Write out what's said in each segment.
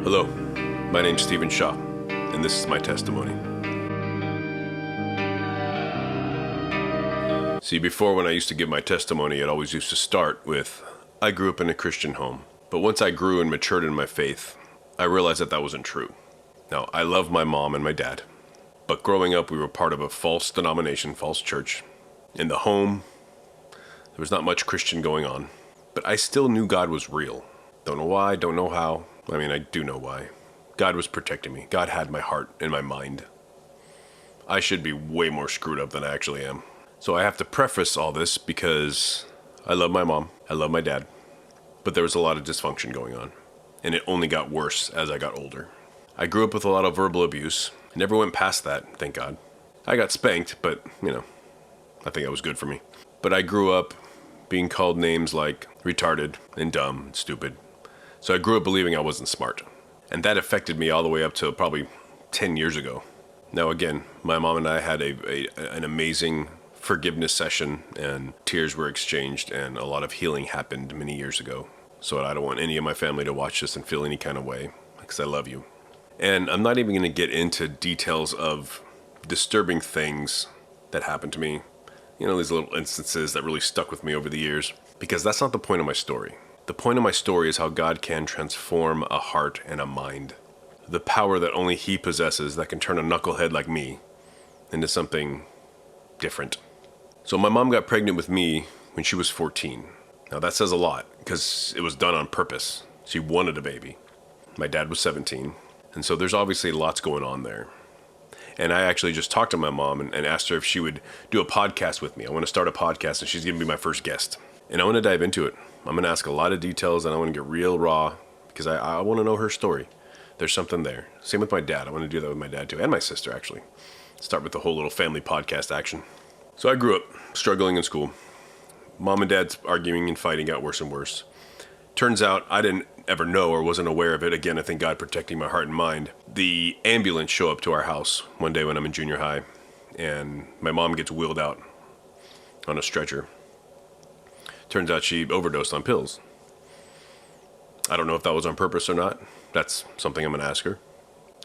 Hello, my name's Stephen Shaw, and this is my testimony. See, before when I used to give my testimony, it always used to start with, I grew up in a Christian home. But once I grew and matured in my faith, I realized that that wasn't true. Now, I love my mom and my dad, but growing up, we were part of a false denomination, false church. In the home, there was not much Christian going on, but I still knew God was real. Don't know why, don't know how. I mean, I do know why. God was protecting me. God had my heart and my mind. I should be way more screwed up than I actually am. So I have to preface all this because I love my mom, I love my dad, but there was a lot of dysfunction going on, and it only got worse as I got older. I grew up with a lot of verbal abuse. I never went past that, thank God. I got spanked, but, I think that was good for me. But I grew up being called names like retarded and dumb and stupid. So I grew up believing I wasn't smart. And that affected me all the way up to probably 10 years ago. Now again, my mom and I had an amazing forgiveness session, and tears were exchanged, and a lot of healing happened many years ago. So I don't want any of my family to watch this and feel any kind of way, because I love you. And I'm not even going to get into details of disturbing things that happened to me. These little instances that really stuck with me over the years, because that's not the point of my story. The point of my story is how God can transform a heart and a mind. The power that only He possesses that can turn a knucklehead like me into something different. So my mom got pregnant with me when she was 14. Now that says a lot because it was done on purpose. She wanted a baby. My dad was 17. And so there's obviously lots going on there. And I actually just talked to my mom and asked her if she would do a podcast with me. I want to start a podcast, and she's going to be my first guest. And I want to dive into it. I'm going to ask a lot of details, and I want to get real raw because I want to know her story. There's something there. Same with my dad. I want to do that with my dad too, and my sister actually. Start with the whole little family podcast action. So I grew up struggling in school. Mom and dad's arguing and fighting got worse and worse. Turns out I didn't ever know or wasn't aware of it. Again, I think God protecting my heart and mind. The ambulance show up to our house one day when I'm in junior high, and my mom gets wheeled out on a stretcher. Turns out she overdosed on pills. I don't know if that was on purpose or not. That's something I'm going to ask her.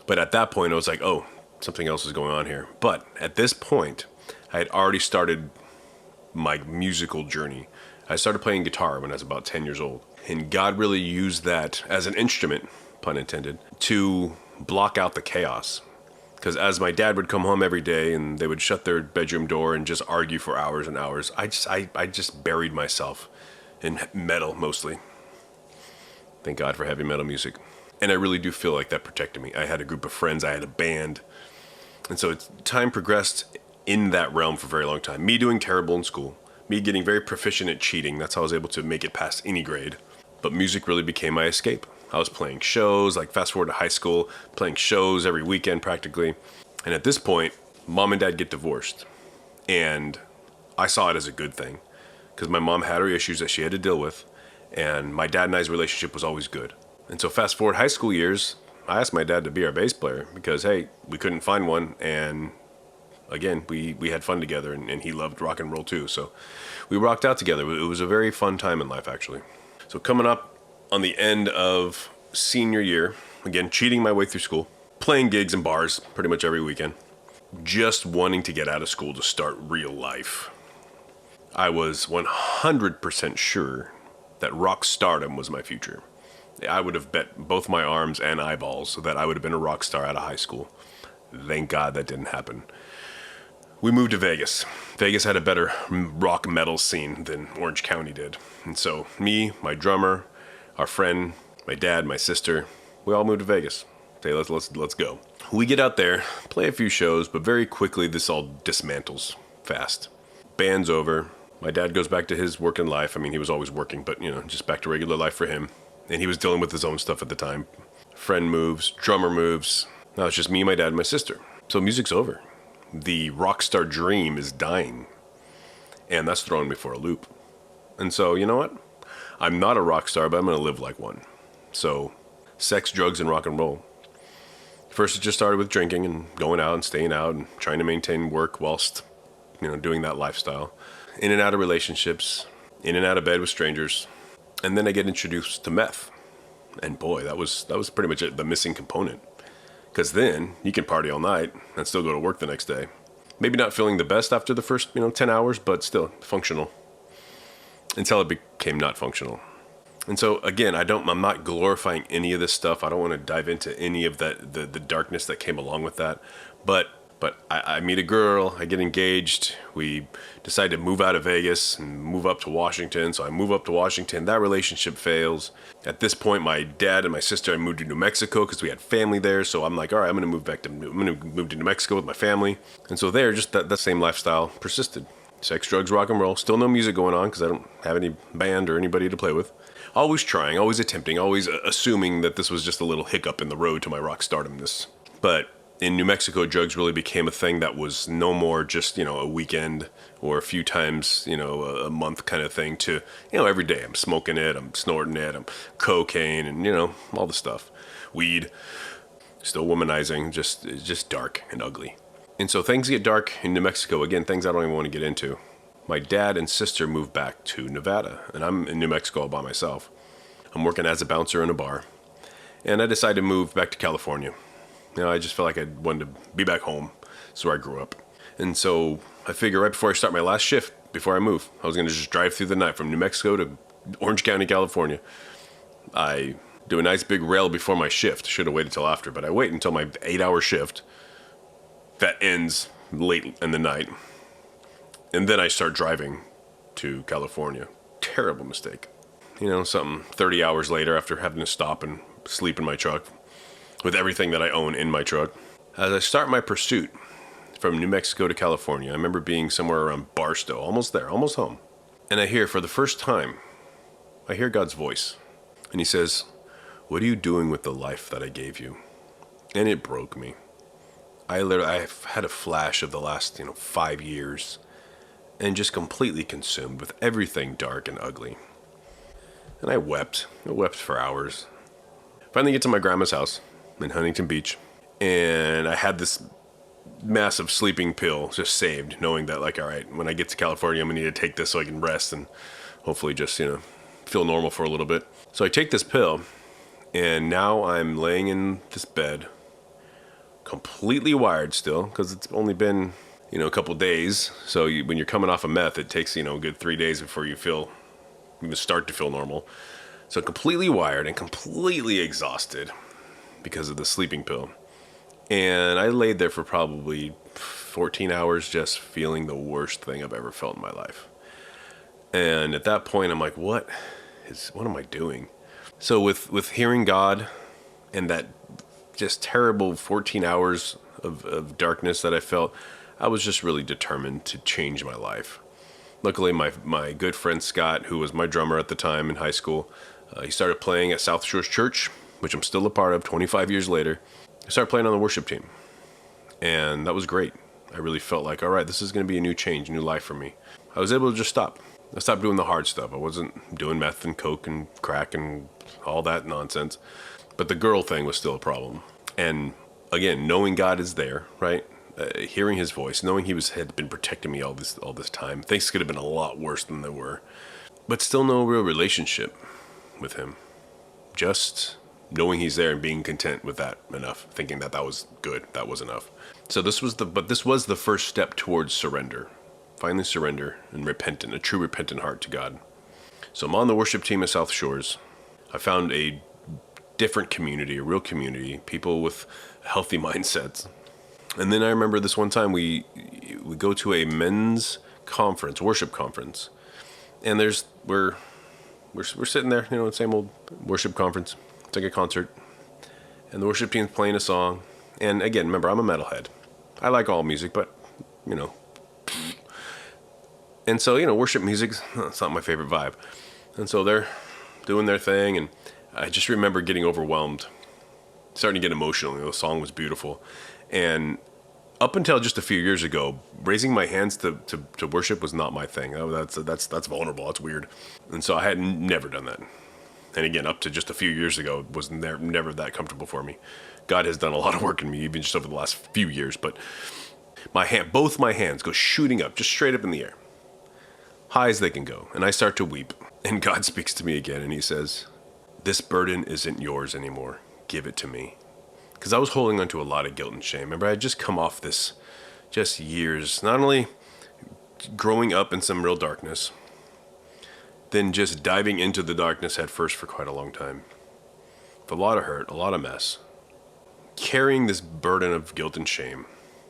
But at that point, I was like, oh, something else is going on here. But at this point, I had already started my musical journey. I started playing guitar when I was about 10 years old. And God really used that as an instrument, pun intended, to block out the chaos. Because as my dad would come home every day and they would shut their bedroom door and just argue for hours and hours, I just buried myself in metal mostly. Thank God for heavy metal music. And I really do feel like that protected me. I had a group of friends, I had a band. And so time progressed in that realm for a very long time. Me doing terrible in school, me getting very proficient at cheating. That's how I was able to make it past any grade. But music really became my escape. I was playing shows, like fast forward to high school, playing shows every weekend practically. And at this point, mom and dad get divorced. And I saw it as a good thing because my mom had her issues that she had to deal with. And my dad and I's relationship was always good. And so fast forward high school years, I asked my dad to be our bass player because, hey, we couldn't find one. And again, we had fun together, and he loved rock and roll too. So we rocked out together. It was a very fun time in life, actually. So coming up on the end of senior year, again, cheating my way through school, playing gigs in bars pretty much every weekend, just wanting to get out of school to start real life. I was 100% sure that rock stardom was my future. I would have bet both my arms and eyeballs that I would have been a rock star out of high school. Thank God that didn't happen. We moved to Vegas. Vegas had a better rock metal scene than Orange County did. And so me, my drummer, our friend, my dad, my sister, we all moved to Vegas. Say, let's go. We get out there, play a few shows, but very quickly this all dismantles fast. Band's over. My dad goes back to his working life. I mean, he was always working, but just back to regular life for him. And he was dealing with his own stuff at the time. Friend moves, drummer moves. Now it's just me, my dad, and my sister. So music's over. The rock star dream is dying. And that's throwing me for a loop. And so, you know what? I'm not a rock star, but I'm going to live like one. So, sex, drugs, and rock and roll. First, it just started with drinking and going out and staying out and trying to maintain work whilst, doing that lifestyle. In and out of relationships, in and out of bed with strangers. And then I get introduced to meth. And boy, that was pretty much the missing component. Because then you can party all night and still go to work the next day. Maybe not feeling the best after the first 10 hours, but still functional. Until it became not functional. And so again, I'm not glorifying any of this stuff. I don't want to dive into any of that, the darkness that came along with that. But I meet a girl, I get engaged, we decide to move out of Vegas and move up to Washington. So I move up to Washington, that relationship fails. At this point, my dad and my sister, I moved to New Mexico because we had family there. So I'm like, all right, I'm going to move to New Mexico with my family. And so there, just that same lifestyle persisted. Sex, drugs, rock and roll. Still no music going on because I don't have any band or anybody to play with. Always trying, always attempting, always assuming that this was just a little hiccup in the road to my rock stardomness. But in New Mexico, drugs really became a thing that was no more just, a weekend or a few times, a month kind of thing to, every day I'm smoking it, I'm snorting it, I'm cocaine and, all the stuff. Weed, still womanizing, just dark and ugly. And so things get dark in New Mexico. Again, things I don't even want to get into. My dad and sister moved back to Nevada, and I'm in New Mexico all by myself. I'm working as a bouncer in a bar, and I decided to move back to California. I just felt like I wanted to be back home. That's where I grew up. And so I figured right before I start my last shift, before I move, I was going to just drive through the night from New Mexico to Orange County, California. I do a nice big rail before my shift. Should have waited till after, but I wait until my 8-hour shift that ends late in the night. And then I start driving to California. Terrible mistake. Something 30 hours later after having to stop and sleep in my truck with everything that I own in my truck. As I start my pursuit from New Mexico to California, I remember being somewhere around Barstow, almost there, almost home. And I hear for the first time, I hear God's voice. And he says, "What are you doing with the life that I gave you?" And it broke me. I've had a flash of the last, 5 years. And just completely consumed with everything dark and ugly. And I wept. I wept for hours. Finally get to my grandma's house in Huntington Beach. And I had this massive sleeping pill just saved, knowing that, all right, when I get to California, I'm going to need to take this so I can rest and hopefully just, feel normal for a little bit. So I take this pill, and now I'm laying in this bed, completely wired still, because it's only been a couple days. So when you're coming off of meth, it takes, a good 3 days before you even start to feel normal. So completely wired and completely exhausted because of the sleeping pill. And I laid there for probably 14 hours just feeling the worst thing I've ever felt in my life. And at that point, I'm like, what am I doing? So with hearing God and that just terrible 14 hours of darkness that I felt, I was just really determined to change my life. Luckily, my good friend Scott, who was my drummer at the time in high school, he started playing at South Shores Church, which I'm still a part of 25 years later. I started playing on the worship team, and that was great. I really felt like, all right, this is going to be a new change, a new life for me. I was able to just stop. I stopped doing the hard stuff. I wasn't doing meth and coke and crack and all that nonsense. But the girl thing was still a problem. And again, knowing God is there, right? Hearing his voice, knowing he had been protecting me all this time. Things could have been a lot worse than they were. But still no real relationship with him. Just knowing he's there and being content with that enough. Thinking that was good. That was enough. So this was the first step towards surrender. Finally surrender and repentant, a true repentant heart to God. So I'm on the worship team at South Shores. I found a different community, a real community, people with healthy mindsets. And then I remember this one time we go to a men's conference, worship conference, and we're sitting there, same old worship conference. It's like a concert, and the worship team's playing a song. And again, remember, I'm a metalhead. I like all music, but and so worship music's it's not my favorite vibe. And so they're doing their thing, and I just remember getting overwhelmed, starting to get emotional. The song was beautiful. And up until just a few years ago, raising my hands to worship was not my thing. That's vulnerable. That's weird. And so I had never done that. And again, up to just a few years ago, it was never that comfortable for me. God has done a lot of work in me, even just over the last few years. But both my hands go shooting up, just straight up in the air, high as they can go. And I start to weep. And God speaks to me again, and he says, This burden isn't yours anymore. Give it to me. Because I was holding on to a lot of guilt and shame. Remember, I had just come off this, just years, not only growing up in some real darkness, then just diving into the darkness head first for quite a long time. With a lot of hurt, a lot of mess. Carrying this burden of guilt and shame.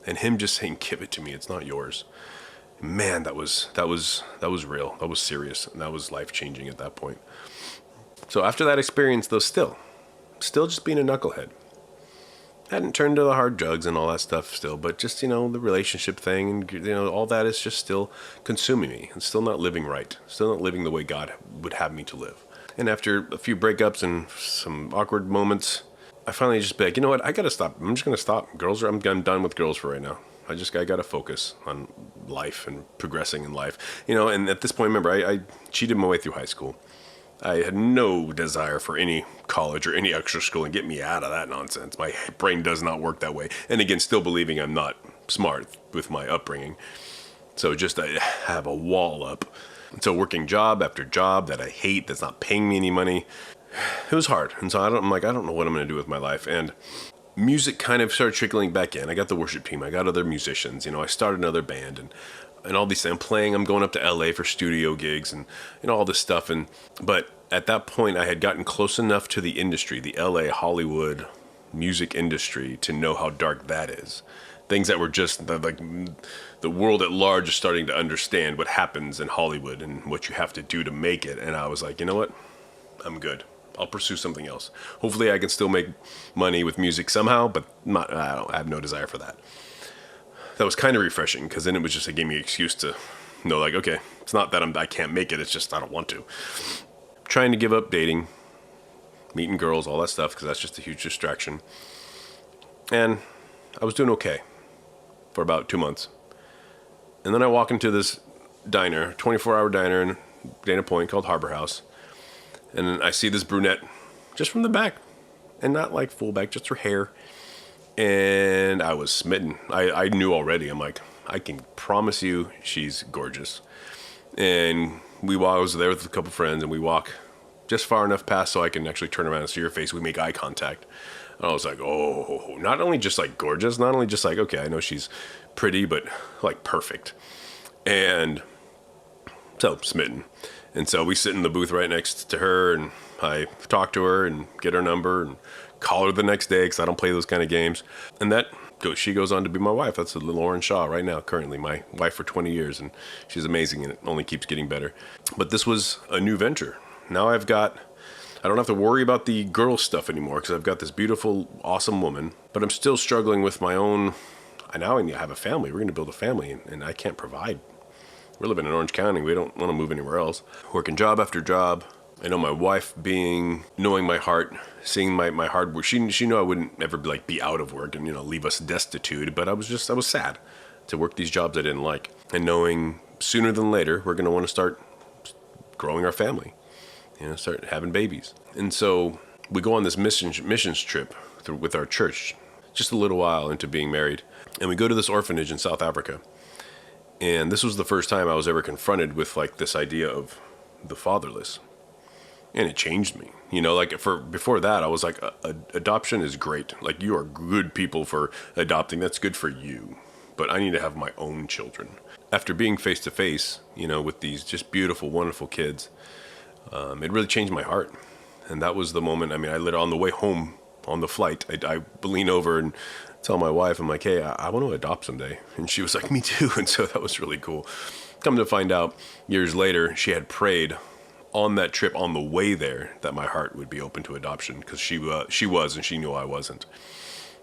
And him just saying, give it to me, it's not yours. Man, that was real. That was serious. And that was life-changing at that point. So after that experience, though, still just being a knucklehead. Hadn't turned to the hard drugs and all that stuff still, but just, the relationship thing and, all that is just still consuming me and still not living right. Still not living the way God would have me to live. And after a few breakups and some awkward moments, I finally just be like, you know what? I gotta stop. I'm just gonna stop. I'm done with girls for right now. I gotta focus on life and progressing in life. And at this point, remember, I cheated my way through high school. I had no desire for any college or any extra school, and get me out of that nonsense. My brain does not work that way. And again, still believing I'm not smart with my upbringing. So just I have a wall up. And so working job after job that I hate, that's not paying me any money. It was hard. And so I'm like, I don't know what I'm going to do with my life. And music kind of started trickling back in. I got the worship team. I got other musicians. I started another band and all these things. I'm going up to LA for studio gigs and all this stuff. But at that point, I had gotten close enough to the industry, the LA Hollywood music industry, to know how dark that is. Things that were just like the world at large is starting to understand what happens in Hollywood and what you have to do to make it. And I was like, you know what? I'm good. I'll pursue something else. Hopefully I can still make money with music somehow, but I have no desire for that. That was kind of refreshing because then it gave me an excuse to know, like, okay, it's not that I can't make it. It's just I don't want to. Trying to give up dating, meeting girls, all that stuff, because that's just a huge distraction. And I was doing okay for about 2 months. And then I walk into this diner, 24-hour diner in Dana Point called Harbor House. And I see this brunette just from the back, and not like full back, just her hair. And I was smitten. I knew already. I'm like, I can promise you she's gorgeous. And I was there with a couple friends, and we walk just far enough past so I can actually turn around and see her face. We make eye contact. And I was like, oh, not only just like gorgeous, not only just like, okay, I know she's pretty, but like perfect. And so smitten. And so we sit in the booth right next to her, and I talk to her and get her number and call her the next day because I don't play those kind of games. And she goes on to be my wife. That's Lauren Shaw right now, currently my wife for 20 years. And she's amazing, and it only keeps getting better. But this was a new venture. Now I don't have to worry about the girl stuff anymore because I've got this beautiful, awesome woman. But I'm still struggling with my own. I need to have a family. We're going to build a family, and I can't provide. We're living in Orange County. We don't want to move anywhere else. Working job after job. I know my wife knowing my heart, seeing my hard work. She knew I wouldn't ever be out of work and, leave us destitute. But I was sad to work these jobs I didn't like. And knowing sooner than later, we're going to want to start growing our family, start having babies. And so we go on this missions trip with our church, just a little while into being married. And we go to this orphanage in South Africa. And this was the first time I was ever confronted with this idea of the fatherless. And it changed me. Before that, I was like, adoption is great. Like, you are good people for adopting. That's good for you. But I need to have my own children. After being face to face, with these just beautiful, wonderful kids, it really changed my heart. And that was the moment. I literally on the way home on the flight, I lean over and tell my wife, I'm like, hey, I want to adopt someday. And she was like, me too. And so that was really cool. Come to find out, years later, she had prayed on that trip on the way there that my heart would be open to adoption because she was and she knew I wasn't.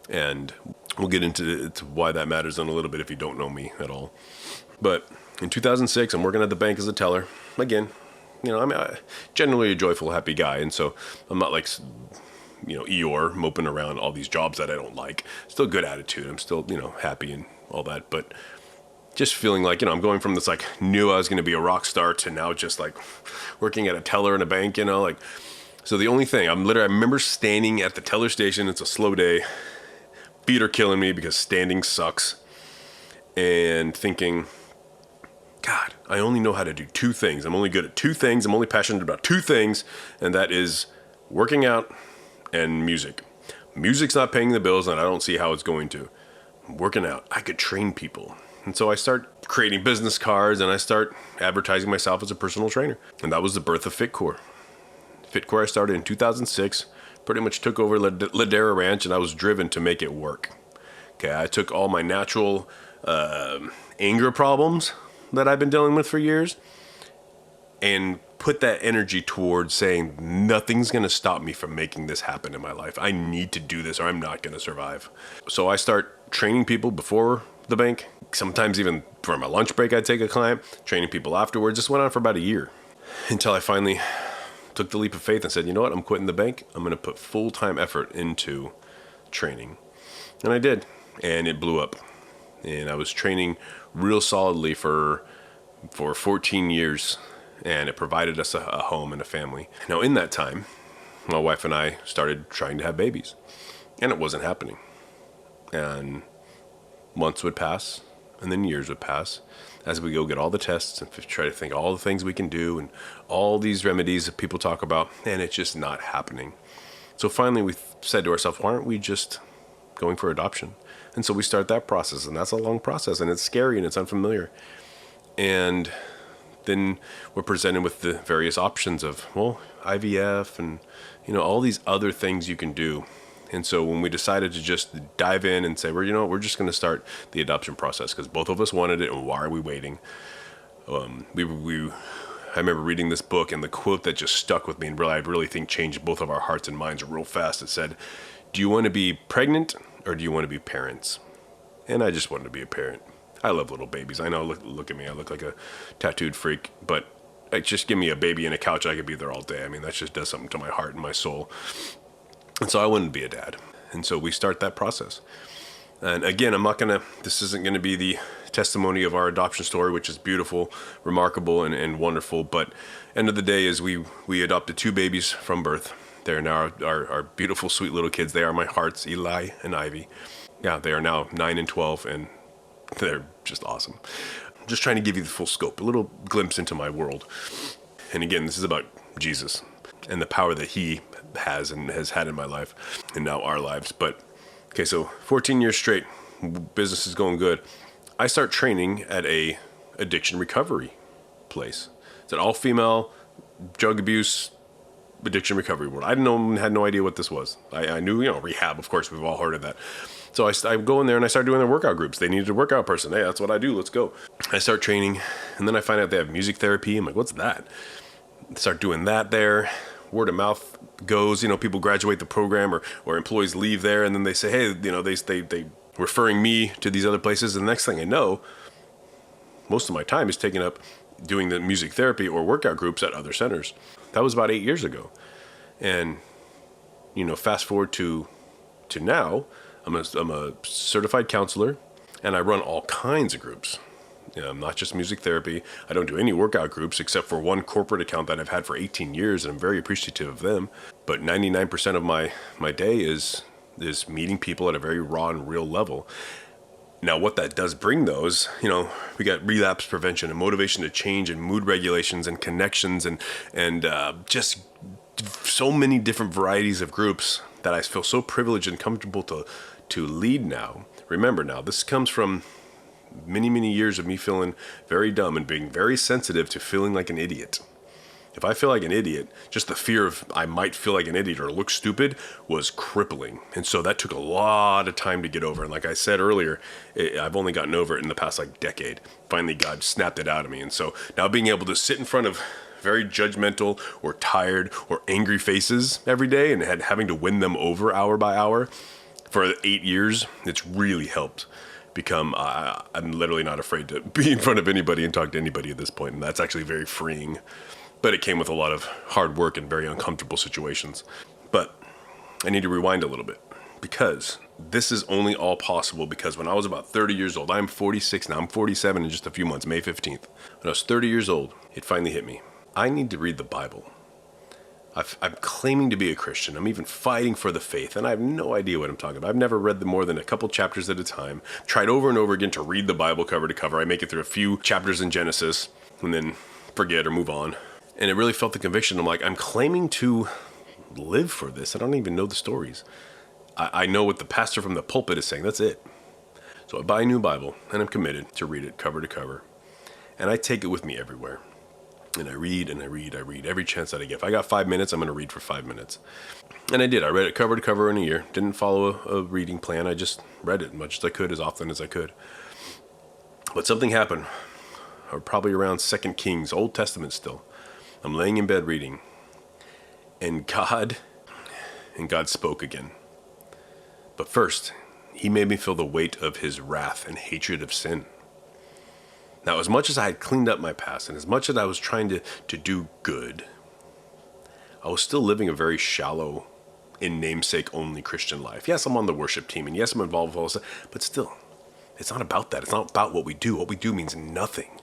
And we'll get into why that matters in a little bit if you don't know me at all. But in 2006, I'm working at the bank as a teller. Again, I'm generally a joyful, happy guy. And so I'm not like, Eeyore moping around all these jobs that I don't like. Still good attitude. I'm still, happy and all that. But just feeling like, I'm going from this, knew I was going to be a rock star to now just working at a teller in a bank, So the only thing, I remember standing at the teller station. It's a slow day. Feet are killing me because standing sucks. And thinking, God, I only know how to do two things. I'm only good at two things. I'm only passionate about two things. And that is working out and music. Music's not paying the bills, and I don't see how it's going to. Working out, I could train people. And so I start creating business cards, and I start advertising myself as a personal trainer. And that was the birth of FitCore. FitCore I started in 2006, pretty much took over Ladera Ranch, and I was driven to make it work. Okay, I took all my natural anger problems that I've been dealing with for years and put that energy towards saying nothing's going to stop me from making this happen in my life. I need to do this or I'm not going to survive. So I start training people before the bank. Sometimes even for my lunch break, I'd take a client, training people afterwards. This went on for about a year until I finally took the leap of faith and said, you know what, I'm quitting the bank. I'm going to put full-time effort into training. And I did. And it blew up. And I was training real solidly for 14 years. And it provided us a home and a family. Now, in that time, my wife and I started trying to have babies. And it wasn't happening. And months would pass, and then years would pass, as we go get all the tests and try to think all the things we can do and all these remedies that people talk about, and it's just not happening. So finally we said to ourselves, why aren't we just going for adoption? And so we start that process, and that's a long process, and it's scary and it's unfamiliar. And then we're presented with the various options of, well, IVF and, all these other things you can do. And so when we decided to just dive in and say, well, we're just going to start the adoption process because both of us wanted it, and why are we waiting? I remember reading this book, and the quote that just stuck with me and I really think changed both of our hearts and minds real fast. It said, do you want to be pregnant or do you want to be parents? And I just wanted to be a parent. I love little babies. I know, look at me. I look like a tattooed freak, but just give me a baby and a couch. I could be there all day. I mean, that just does something to my heart and my soul. And so I wanted to be a dad. And so we start that process. And again, this isn't going to be the testimony of our adoption story, which is beautiful, remarkable, and wonderful. But end of the day is we adopted 2 babies from birth. They're now our beautiful, sweet little kids. They are my hearts, Eli and Ivy. Yeah, they are now 9 and 12, and they're just awesome. I'm just trying to give you the full scope, a little glimpse into my world. And again, this is about Jesus and the power that he has and has had in my life and now our lives. But okay, so 14 years straight, business is going good. I start training at a addiction recovery place. It's an all-female drug abuse addiction recovery board. I had no idea what this was. I knew, rehab, of course, we've all heard of that. So I go in there and I start doing their workout groups. They needed a workout person. Hey, that's what I do. Let's go. I start training, and then I find out they have music therapy. I'm like, what's that? Start doing that there. Word of mouth goes, people graduate the program or employees leave there, and then they say, hey, they referring me to these other places. And the next thing I know, most of my time is taken up doing the music therapy or workout groups at other centers. That was about 8 years ago. And, fast forward to now, I'm a certified counselor, and I run all kinds of groups. Not just music therapy. I don't do any workout groups except for one corporate account that I've had for 18 years, and I'm very appreciative of them. But 99% of my day is meeting people at a very raw and real level. Now, what that does bring those, we got relapse prevention and motivation to change and mood regulations and connections and just so many different varieties of groups that I feel so privileged and comfortable to lead now. Remember now, this comes from many, many years of me feeling very dumb and being very sensitive to feeling like an idiot. If I feel like an idiot, just the fear of I might feel like an idiot or look stupid was crippling. And so that took a lot of time to get over. And like I said earlier, I've only gotten over it in the past decade. Finally, God snapped it out of me. And so now being able to sit in front of very judgmental or tired or angry faces every day and having to win them over hour by hour for 8 years, it's really helped become, I'm literally not afraid to be in front of anybody and talk to anybody at this point. And that's actually very freeing. But it came with a lot of hard work and very uncomfortable situations. But I need to rewind a little bit because this is only all possible because when I was about 30 years old, I'm 46 now, I'm 47 in just a few months, May 15th. When I was 30 years old, it finally hit me. I need to read the Bible. I'm claiming to be a Christian. I'm even fighting for the faith, and I have no idea what I'm talking about. I've never read more than a couple chapters at a time. Tried over and over again to read the Bible cover to cover. I make it through a few chapters in Genesis and then forget or move on. And it really felt the conviction. I'm like, I'm claiming to don't live for this. I don't even know the stories. I know what the pastor from the pulpit is saying. That's it. So I buy a new Bible, and I'm committed to read it cover to cover. And I take it with me everywhere. And I read and I read every chance that I get. If I got 5 minutes, I'm going to read for 5 minutes. And I did. I read it cover to cover in a year. Didn't follow a reading plan. I just read it as much as I could, as often as I could. But something happened, or probably around 2 Kings, Old Testament still. I'm laying in bed reading, and God spoke again. But first, he made me feel the weight of his wrath and hatred of sin. Now, as much as I had cleaned up my past, and as much as I was trying to do good, I was still living a very shallow, in namesake only Christian life. Yes, I'm on the worship team, and yes, I'm involved with all this stuff, but still, it's not about that. It's not about what we do. What we do means nothing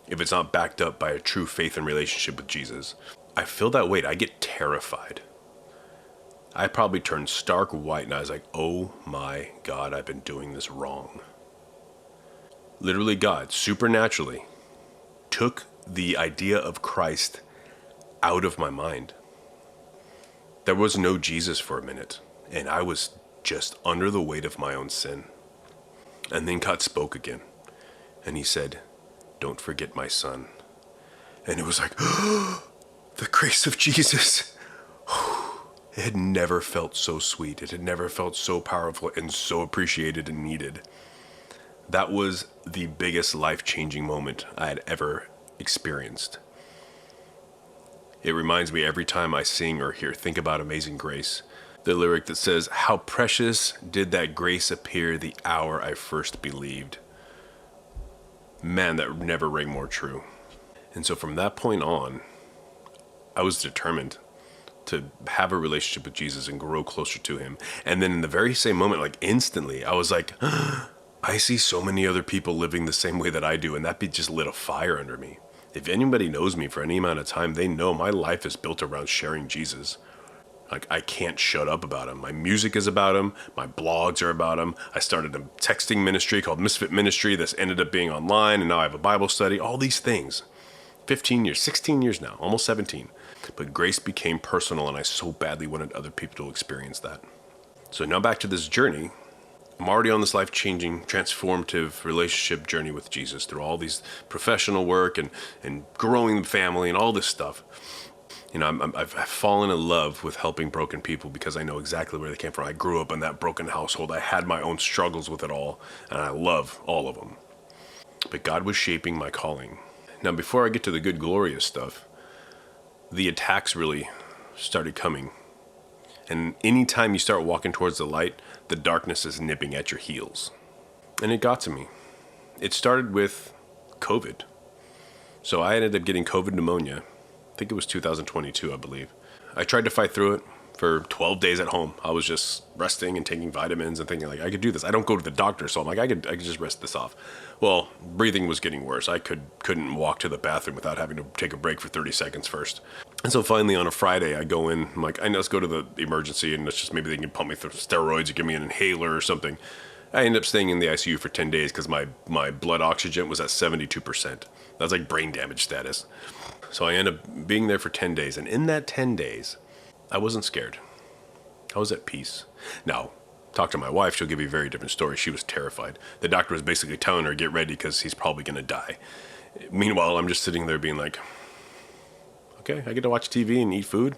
if it's not backed up by a true faith and relationship with Jesus. I feel that weight. I get terrified. I probably turned stark white, and I was like, oh my God, I've been doing this wrong. Literally, God, supernaturally, took the idea of Christ out of my mind. There was no Jesus for a minute, and I was just under the weight of my own sin. And then God spoke again, and he said, don't forget my son. And it was like, oh, the grace of Jesus. It had never felt so sweet. It had never felt so powerful and so appreciated and needed. That was the biggest life-changing moment I had ever experienced. It reminds me every time I sing or think about Amazing Grace, the lyric that says, how precious did that grace appear the hour I first believed. Man, that never rang more true. And so from that point on, I was determined to have a relationship with Jesus and grow closer to him. And then in the very same moment, like instantly, I was like, I see so many other people living the same way that I do, and that just lit a fire under me. If anybody knows me for any amount of time, they know my life is built around sharing Jesus. Like, I can't shut up about him. My music is about him. My blogs are about him. I started a texting ministry called Misfit Ministry that's ended up being online, and now I have a Bible study. All these things. 15 years, 16 years now, almost 17. But grace became personal, and I so badly wanted other people to experience that. So now back to this journey. I'm already on this life-changing, transformative relationship journey with Jesus through all these professional work and growing the family and all this stuff. You know, I've fallen in love with helping broken people because I know exactly where they came from. I grew up in that broken household. I had my own struggles with it all, and I love all of them. But God was shaping my calling. Now, before I get to the good, glorious stuff, the attacks really started coming. And anytime you start walking towards the light, the darkness is nipping at your heels. And it got to me. It started with COVID. So I ended up getting COVID pneumonia. I think it was 2022, I believe. I tried to fight through it for 12 days at home. I was just resting and taking vitamins and thinking, like, I could do this. I don't go to the doctor, so I'm like, I could just rest this off. Well, breathing was getting worse. I couldn't walk to the bathroom without having to take a break for 30 seconds first. And so finally on a Friday, I go in, I'm like, I know, let's go to the emergency, and it's just maybe they can pump me through steroids or give me an inhaler or something. I ended up staying in the ICU for 10 days because my blood oxygen was at 72%. That's like brain damage status. So I ended up being there for 10 days. And in that 10 days, I wasn't scared. I was at peace. Now, talk to my wife, she'll give you a very different story. She was terrified. The doctor was basically telling her, get ready because he's probably going to die. Meanwhile, I'm just sitting there being like, okay, I get to watch TV and eat food.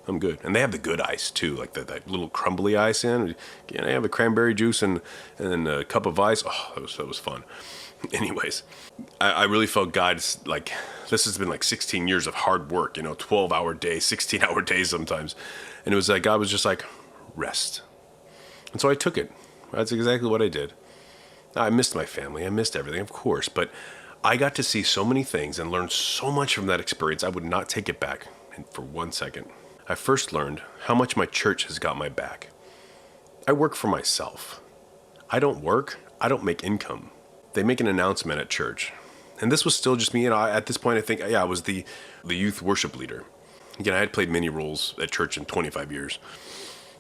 I'm good. And they have the good ice too, like that little crumbly ice in. Yeah, I have a cranberry juice and a cup of ice. Oh, that was fun. Anyways, I really felt God's, like, this has been like 16 years of hard work, 12-hour days, 16-hour days sometimes. And it was like, God was just like, rest. And so I took it. That's exactly what I did. I missed my family. I missed everything, of course. But I got to see so many things and learn so much from that experience. I would not take it back for 1 second. I first learned how much my church has got my back. I work for myself. I don't work. I don't make income. They make an announcement at church. And this was still just me. At this point, I think, I was the youth worship leader. Again, I had played many roles at church in 25 years.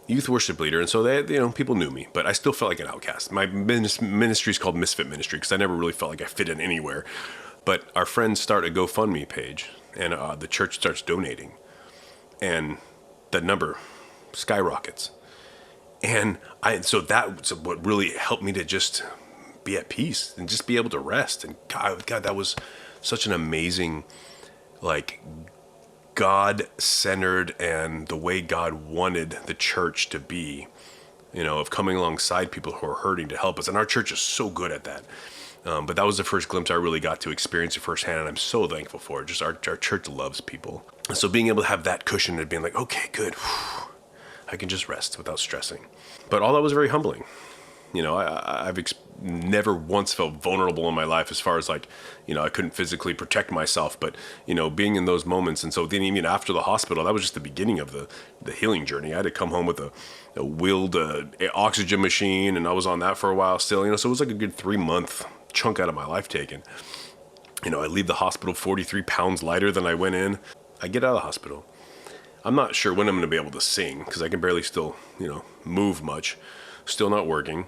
Youth worship leader. And so they, people knew me, but I still felt like an outcast. My ministry is called Misfit Ministry because I never really felt like I fit in anywhere. But our friends start a GoFundMe page and the church starts donating. and the number skyrockets. And so that's what really helped me to just be at peace and just be able to rest. And God, that was such an amazing, like, God-centered and the way God wanted the church to be, of coming alongside people who are hurting to help us. And our church is so good at that. But that was the first glimpse I really got to experience it firsthand, and I'm so thankful for it. Just our church loves people. So being able to have that cushion and being like, okay, good, I can just rest without stressing. But all that was very humbling. I've never once felt vulnerable in my life as far as I couldn't physically protect myself, but, being in those moments. And so then even after the hospital, that was just the beginning of the healing journey. I had to come home with a wheeled oxygen machine, and I was on that for a while still, so it was like a good 3-month chunk out of my life taken. I leave the hospital 43 pounds lighter than I went in. I get out of the hospital. I'm not sure when I'm going to be able to sing because I can barely still, move much. Still not working.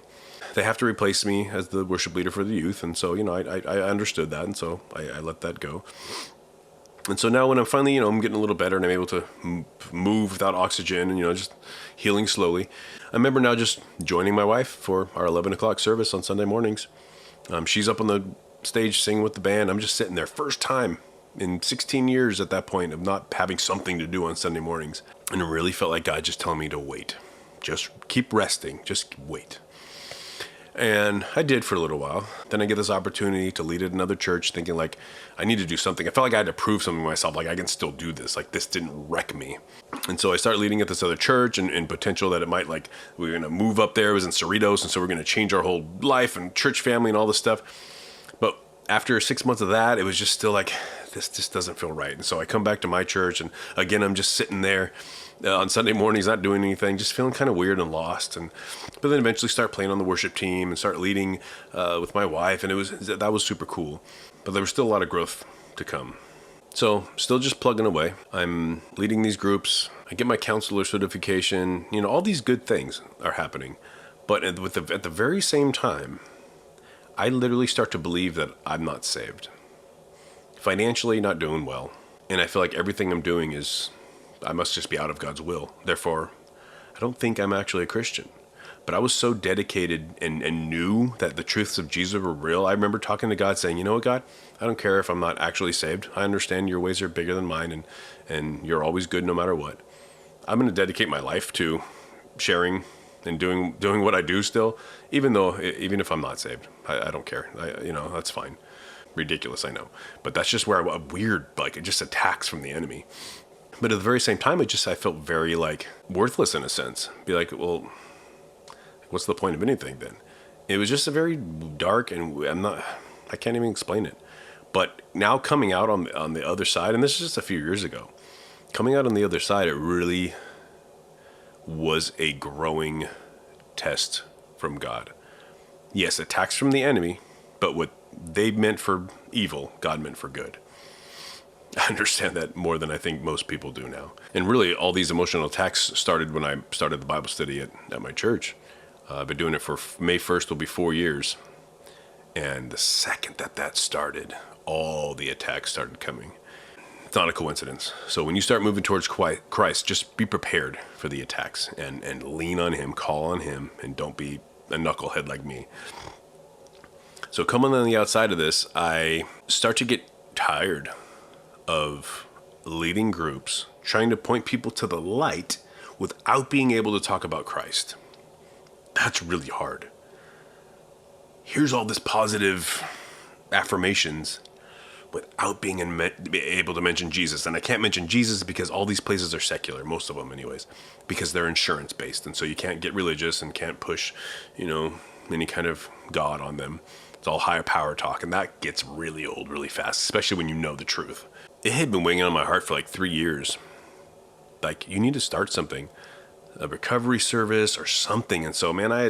They have to replace me as the worship leader for the youth. And so, I understood that. And so I let that go. And so now when I'm finally, I'm getting a little better and I'm able to move without oxygen and, just healing slowly. I remember now just joining my wife for our 11 o'clock service on Sunday mornings. She's up on the stage singing with the band. I'm just sitting there, first time in 16 years at that point of not having something to do on Sunday mornings. And it really felt like God just telling me to wait. Just keep resting. Just wait. And I did for a little while. Then I get this opportunity to lead at another church thinking like I need to do something. I felt like I had to prove something to myself. Like I can still do this. Like this didn't wreck me. And so I started leading at this other church and potential that it might we were going to move up there. It was in Cerritos. And so we're going to change our whole life and church family and all this stuff. But after 6 months of that, it was just still like, this just doesn't feel right. And so I come back to my church and again, I'm just sitting there on Sunday mornings, not doing anything, just feeling kind of weird and lost. But then eventually start playing on the worship team and start leading with my wife. And that was super cool. But there was still a lot of growth to come. So still just plugging away. I'm leading these groups. I get my counselor certification. All these good things are happening. But at the very same time, I literally start to believe that I'm not saved. Financially, not doing well. And I feel like everything I'm doing I must just be out of God's will. Therefore, I don't think I'm actually a Christian. But I was so dedicated and knew that the truths of Jesus were real. I remember talking to God saying, you know what, God? I don't care if I'm not actually saved. I understand your ways are bigger than mine and you're always good no matter what. I'm going to dedicate my life to sharing and doing what I do still, even if I'm not saved. I don't care. That's fine. Ridiculous, I know. But that's just where weird, just attacks from the enemy. But at the very same time, I felt very worthless in a sense. Be like, well, what's the point of anything then? It was just a very dark, and I can't even explain it. But now coming out on the other side, and this is just a few years ago, coming out on the other side, it really was a growing test from God. Yes, attacks from the enemy, but what they meant for evil, God meant for good. I understand that more than I think most people do now. And really, all these emotional attacks started when I started the Bible study at my church. I've been doing it for May 1st will be 4 years. And the second that started, all the attacks started coming. It's not a coincidence. So when you start moving towards Christ, just be prepared for the attacks and lean on him, call on him, and don't be a knucklehead like me. So coming on the outside of this, I start to get tired of leading groups, trying to point people to the light without being able to talk about Christ. That's really hard. Here's all this positive affirmations without being able to mention Jesus. And I can't mention Jesus because all these places are secular, most of them anyways, because they're insurance based. And so you can't get religious and can't push, any kind of God on them. It's all higher power talk. And that gets really old really fast, especially when you know the truth. It had been weighing on my heart for 3 years. You need to start something, a recovery service or something. And so, man, I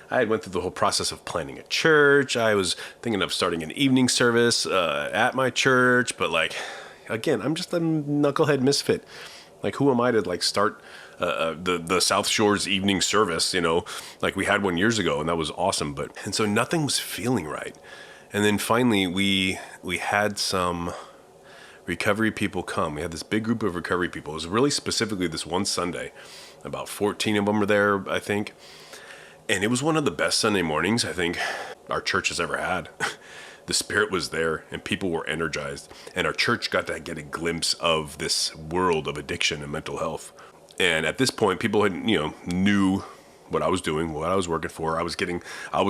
had went through the whole process of planning a church. I was thinking of starting an evening service at my church. But again, I'm just a knucklehead misfit. Who am I to start the South Shore's evening service? We had one years ago, and that was awesome. And so nothing was feeling right. And then finally, we had some recovery people come. We had this big group of recovery people. It was really specifically this one Sunday. About 14 of them were there, I think. And it was one of the best Sunday mornings I think our church has ever had. The Spirit was there and people were energized. And our church got to get a glimpse of this world of addiction and mental health. And at this point, people had, knew what I was doing, what I was working for. I was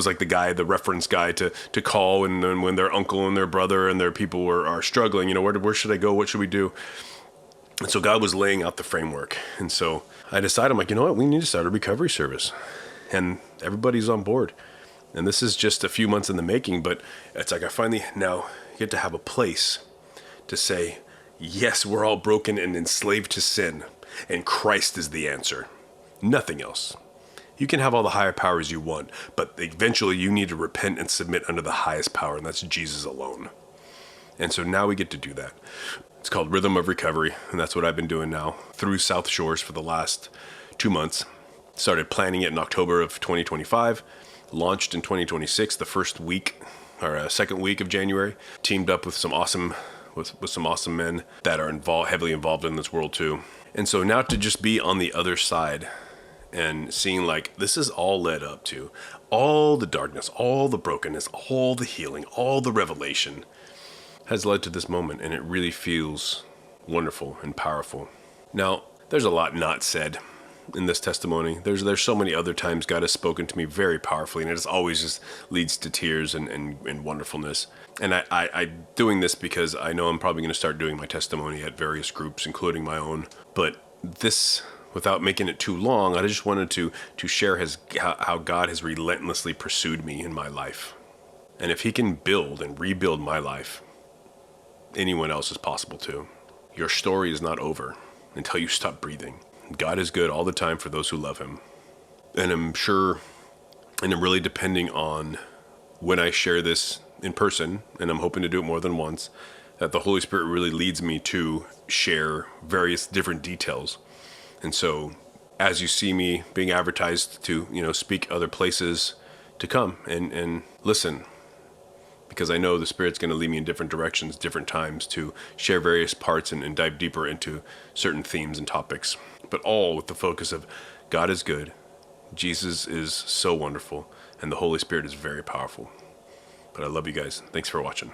like the guy, the reference guy to call and then when their uncle and their brother and their people are struggling, where should I go? What should we do? And so God was laying out the framework. And so I decided, I'm like, you know what? We need to start a recovery service. And everybody's on board. And this is just a few months in the making, but it's like I finally now get to have a place to say, yes, we're all broken and enslaved to sin, and Christ is the answer. Nothing else. You can have all the higher powers you want, but eventually you need to repent and submit under the highest power, and that's Jesus alone. And so now we get to do that. It's called Rhythm of Recovery, and that's what I've been doing now through South Shores for the last 2 months. Started planning it in October of 2025, launched in 2026, the first week or second week of January. Teamed up with some awesome men that are heavily involved in this world too. And so now to just be on the other side and seeing like this is all led up to all the darkness, all the brokenness, all the healing, all the revelation has led to this moment, and it really feels wonderful and powerful. Now, there's a lot not said in this testimony. There's so many other times God has spoken to me very powerfully, and it just always just leads to tears and wonderfulness. And I'm doing this because I know I'm probably going to start doing my testimony at various groups, including my own. But this, without making it too long, I just wanted to share how God has relentlessly pursued me in my life. And if he can build and rebuild my life, anyone else is possible too. Your story is not over until you stop breathing. God is good all the time for those who love him. And I'm sure, and I'm really depending on when I share this in person, and I'm hoping to do it more than once, that the Holy Spirit really leads me to share various different details. And so as you see me being advertised to, speak other places, to come and listen, because I know the Spirit's going to lead me in different directions, different times to share various parts and dive deeper into certain themes and topics. But all with the focus of God is good, Jesus is so wonderful, and the Holy Spirit is very powerful. But I love you guys. Thanks for watching.